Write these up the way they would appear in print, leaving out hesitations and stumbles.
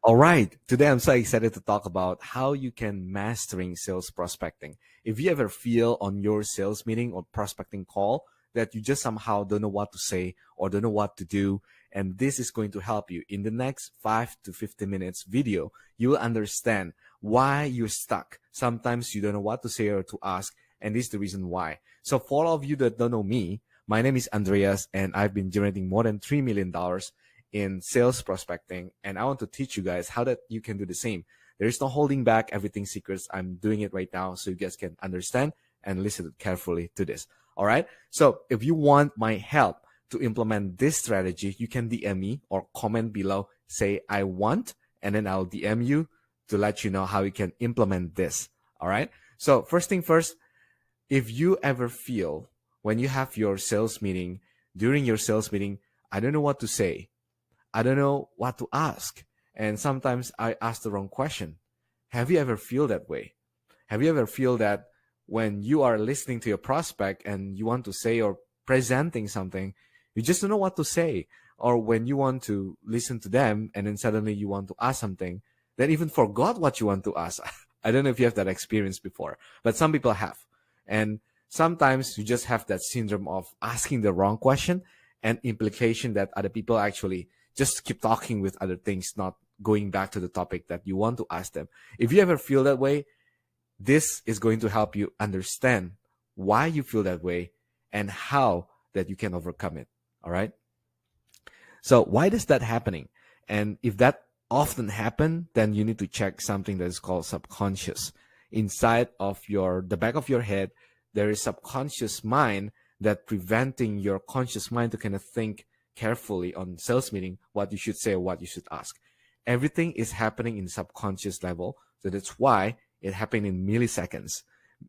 All right, today I'm so excited to talk about how you can mastering sales prospecting. If you ever feel on your sales meeting or prospecting call that you just somehow don't know what to say or don't know what to do, and this is going to help you in the next 5 to 15 minutes video, you will understand why you're stuck. Sometimes you don't know what to say or to ask, and this is the reason why. So for all of you that don't know me, my name is Andreas, and I've been generating more than $3 million in sales prospecting, and I want to teach you guys how that you can do the same. There is no holding back, everything secrets. I'm doing it right now so you guys can understand and listen carefully to this. All right, so if you want my help to implement this strategy, you can DM me or comment below, say I want, and then I'll DM you to let you know how you can implement this. All right, so first thing first, if you ever feel when you have your sales meeting, during your sales meeting, I don't know what to say, I don't know what to ask, and sometimes I ask the wrong question. Have you ever feel that way? Have you ever feel that when you are listening to your prospect and you want to say or presenting something, you just don't know what to say? Or when you want to listen to them and then suddenly you want to ask something, then even forgot what you want to ask. I don't know if you have that experience before, but some people have. And sometimes you just have that syndrome of asking the wrong question and implication that other people actually just keep talking with other things, not going back to the topic that you want to ask them. If you ever feel that way, this is going to help you understand why you feel that way and how that you can overcome it. All right. So why is that happening? And if that often happen, then you need to check something that is called subconscious. Inside of the back of your head, there is subconscious mind that preventing your conscious mind to kind of think carefully on sales meeting what you should say or what you should ask. Everything is happening in subconscious level, so that's why it happened in milliseconds.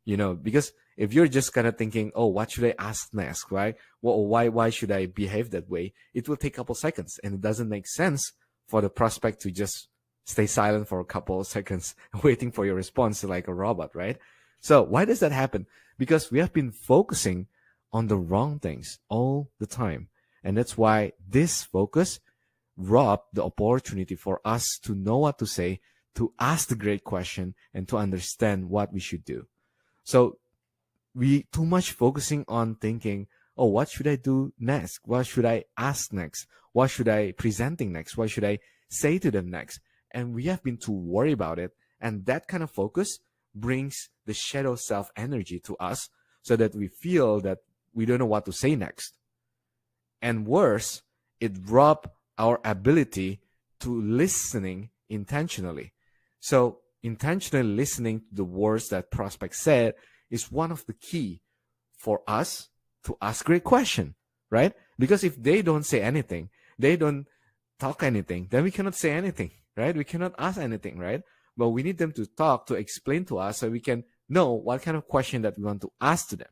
Because if you're just kind of thinking, oh, what should I ask next, right? Well, why should I behave that way? It will take a couple seconds, and it doesn't make sense for the prospect to just stay silent for a couple of seconds waiting for your response like a robot, right? So why does that happen? Because we have been focusing on the wrong things all the time. And that's why this focus robbed the opportunity for us to know what to say, to ask the great question, and to understand what we should do. So we too much focusing on thinking, oh, what should I do next? What should I ask next? What should I presenting next? What should I say to them next? And we have been too worried about it. And that kind of focus brings the shadow self energy to us so that we feel that we don't know what to say next. And worse, it robs our ability to listening intentionally. So intentionally listening to the words that prospect said is one of the key for us to ask great question, right? Because if they don't say anything, they don't talk anything, then we cannot say anything, right? We cannot ask anything, right? But we need them to talk, to explain to us so we can know what kind of question that we want to ask to them.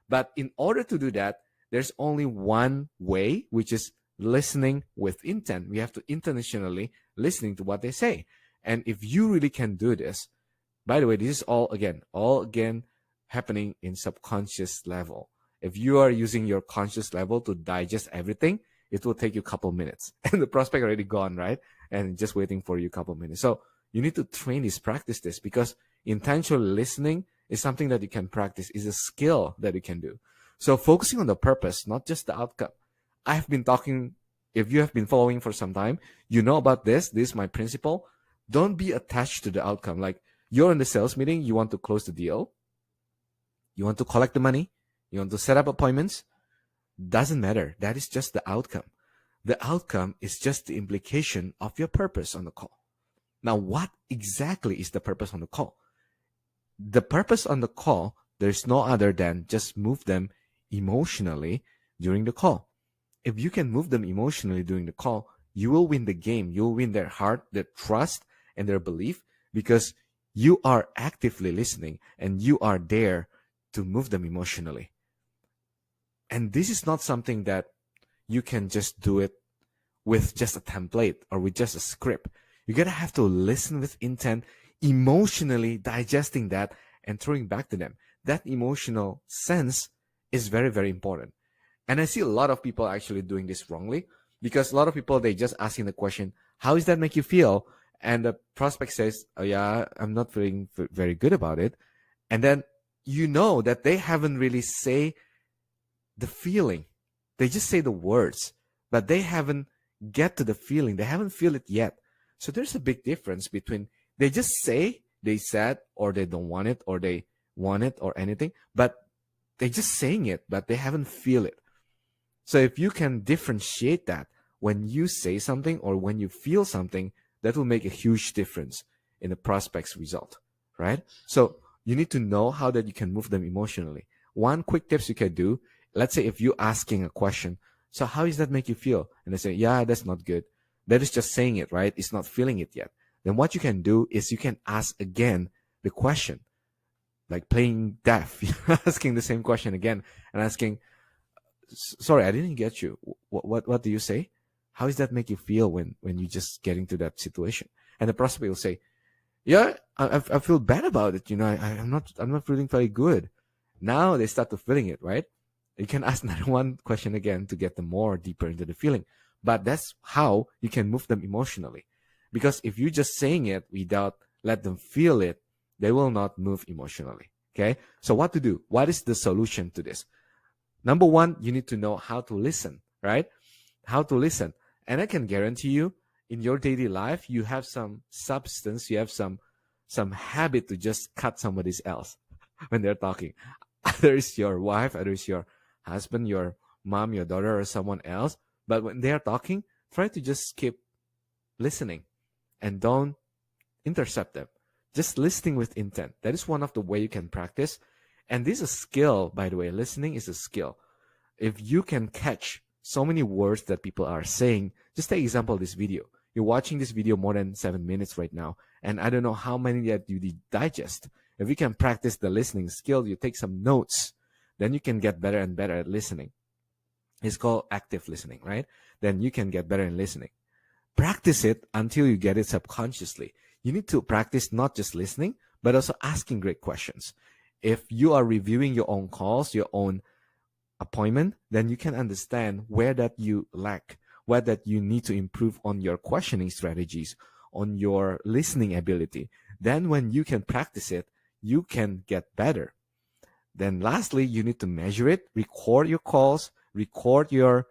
But in order to do that, there's only one way, which is listening with intent. We have to intentionally listening to what they say. And if you really can do this, by the way, this is all again happening in subconscious level. If you are using your conscious level to digest everything, it will take you a couple minutes. And the prospect already gone, right? And just waiting for you a couple minutes. So you need to train this, practice this, because intentional listening is something that you can practice, is a skill that you can do. So focusing on the purpose, not just the outcome. I've been talking, if you have been following for some time, you know about this. This is my principle. Don't be attached to the outcome. Like you're in the sales meeting, you want to close the deal. You want to collect the money. You want to set up appointments. Doesn't matter. That is just the outcome. The outcome is just the implication of your purpose on the call. Now, what exactly is the purpose on the call? The purpose on the call, there's no other than just move them emotionally during the call. If you can move them emotionally during the call, you will win the game. You'll win their heart, their trust, and their belief, because you are actively listening and you are there to move them emotionally. And this is not something that you can just do it with just a template or with just a script. You gotta have to listen with intent, emotionally digesting that and throwing back to them. That emotional sense is very, very important. And I see a lot of people actually doing this wrongly, because a lot of people, they just asking the question, how does that make you feel? and the prospect says, oh yeah, I'm not feeling very good about it. And then you know that they haven't really say the feeling. They just say the words, but they haven't get to the feeling. They haven't feel it yet. So there's a big difference between they just say they said, or they don't want it, or they want it, or anything, but they're just saying it, but they haven't feel it. So if you can differentiate that when you say something or when you feel something, that will make a huge difference in the prospect's result, right? So you need to know how that you can move them emotionally. One quick tips you can do, let's say if you're asking a question, so how does that make you feel? And they say, yeah, that's not good. That is just saying it, right? It's not feeling it yet. Then what you can do is you can ask again the question, like playing deaf, asking the same question again and asking, sorry, I didn't get you. What do you say? How does that make you feel when you just get into that situation? And the prospect will say, yeah, I feel bad about it. I'm not feeling very good. Now they start to feeling it, right? You can ask another one question again to get them more deeper into the feeling. But that's how you can move them emotionally. Because if you're just saying it without let them feel it, they will not move emotionally. Okay? So what to do? What is the solution to this? Number one, you need to know how to listen, right? How to listen. And I can guarantee you, in your daily life, you have some substance, you have some habit to just cut somebody else when they're talking. Either it's your wife, either it's your husband, your mom, your daughter, or someone else. But when they're talking, try to just keep listening and don't intercept them. Just listening with intent. That is one of the way you can practice. And this is a skill, by the way. Listening is a skill. If you can catch so many words that people are saying, just take example of this video. You're watching this video more than 7 minutes right now, and I don't know how many that you digest. If you can practice the listening skill, you take some notes, then you can get better and better at listening. It's called active listening, right? Then you can get better in listening. Practice it until you get it subconsciously. You need to practice not just listening, but also asking great questions. If you are reviewing your own calls, your own appointment, then you can understand where that you lack, where that you need to improve on your questioning strategies, on your listening ability. Then when you can practice it, you can get better. Then lastly, you need to measure it, record your calls, record your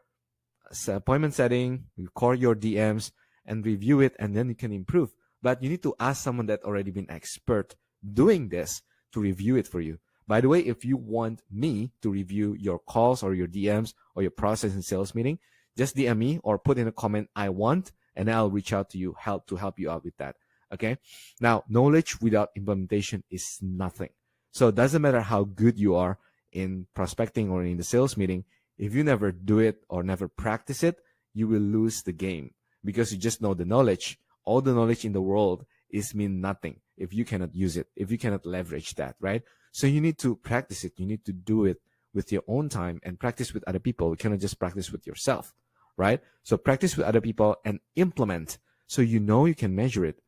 appointment setting, record your DMs, and review it, and then you can improve. But you need to ask someone that already been expert doing this to review it for you. By the way, if you want me to review your calls or your DMs or your process in sales meeting, just DM me or put in a comment, I want, and I'll reach out to you to help you out with that. Okay. Now, knowledge without implementation is nothing. So it doesn't matter how good you are in prospecting or in the sales meeting. If you never do it or never practice it, you will lose the game because you just know the knowledge. All the knowledge in the world is mean nothing if you cannot use it, if you cannot leverage that, right? So you need to practice it. You need to do it with your own time and practice with other people. You cannot just practice with yourself, right? So practice with other people and implement so you know you can measure it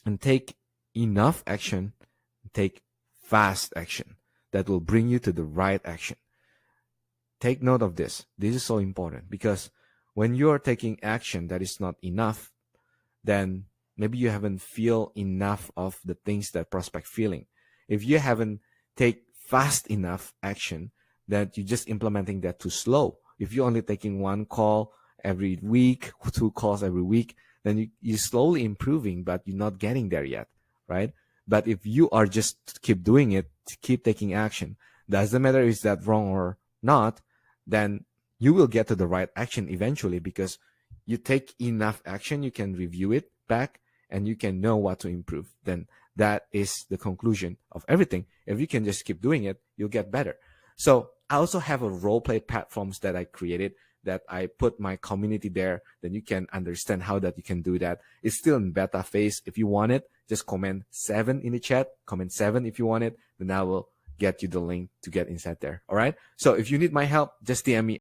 and take enough action, take fast action that will bring you to the right action. Take note of this. This is so important because when you're taking action that is not enough, then maybe you haven't feel enough of the things that prospect feeling. If you haven't take fast enough action, that you're just implementing that too slow. If you're only taking one call every week, 2 calls every week, then you're slowly improving, but you're not getting there yet, right? But if you are just keep doing it, keep taking action, doesn't matter if that wrong or not, then you will get to the right action eventually because you take enough action, you can review it back and you can know what to improve. Then that is the conclusion of everything. If you can just keep doing it, you'll get better. So I also have a role play platforms that I created that I put my community there. Then you can understand how that you can do that. It's still in beta phase. If you want it, just comment 7 in the chat. Comment 7 if you want it. Then I will get you the link to get inside there. All right. So if you need my help, just DM me